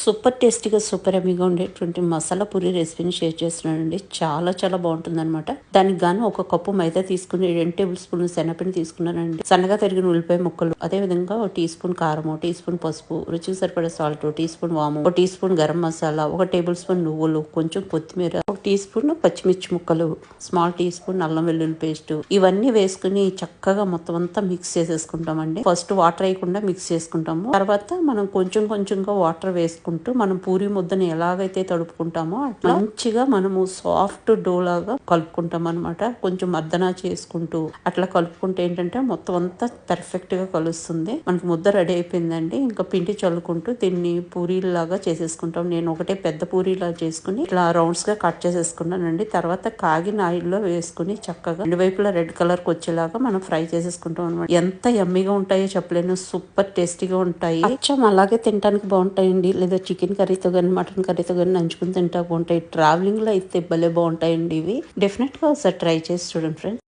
Super టేస్టీగా super ఎమ్మీగా ఉండేటువంటి మసాలా పూరి రెసిపీని షేర్ చేస్తున్నానండి. చాలా చాలా బాగుంటుంది అనమాట. దానికి గాను ఒక కప్పు మైదా తీసుకుని 2 టేబుల్ స్పూన్లు శనగపిండి తీసుకున్నానండి. సన్నగా తరిగిన ఉల్లిపాయ ముక్కలు, అదే విధంగా 1 టీ స్పూన్ కారము, 1 టీ స్పూన్ పసుపు, రుచికి సరిపడే సాల్ట్, 1 టీ స్పూన్ వాము, 1 teaspoon garam masala, 1 tablespoon నువ్వులు, కొంచెం కొత్తిమీర, 1 టీ స్పూన్ పచ్చిమిర్చి ముక్కలు, స్మాల్ టీ స్పూన్ అల్లం వెల్లుల్లి పేస్ట్, ఇవన్నీ వేసుకుని చక్కగా మొత్తం అంతా మిక్స్ చేసేసుకుంటామండి. ఫస్ట్ వాటర్ వేయకుండా మిక్స్ చేసుకుంటాము. తర్వాత మనం కొంచెం కొంచెంగా వాటర్ వేసుకుంటాం. మనం పూరి ముద్దని ఎలాగైతే తడుపుకుంటామో అట్లా మంచిగా మనము సాఫ్ట్ డో లాగా కలుపుకుంటాం అనమాట. కొంచెం మర్దన చేసుకుంటూ అట్లా కలుపుకుంటే ఏంటంటే మొత్తం అంతా పర్ఫెక్ట్ గా కలుస్తుంది. మనకి ముద్ద రెడీ అయిపోయిందండి. ఇంకా పిండి చల్లుకుంటూ దీన్ని పూరీలాగా చేసేసుకుంటాం. నేను ఒకటే పెద్ద పూరీలా చేసుకుని ఇట్లా రౌండ్స్ గా కట్ చేసేసుకున్నానండి. తర్వాత కాగిన ఆయిల్ లో వేసుకుని చక్కగా రెండు వైపులా రెడ్ కలర్ కి వచ్చేలాగా మనం ఫ్రై చేసేసుకుంటాం అనమాట. ఎంత యమ్మీగా ఉంటాయో చెప్పలేను. సూపర్ టేస్టీగా ఉంటాయి. అచ్చం అలాగే తినడానికి బాగుంటాయండి. లేదా చికెన్ కర్రీతో కానీ మటన్ కర్రీతో కానీ నంచుకుని తింటా బాగుంటాయి. ట్రావెలింగ్ లో అయితే భలే బాగుంటాయండి ఇవి. డెఫినెట్ గా ఒకసారి ట్రై చేసి చూడండి ఫ్రెండ్స్.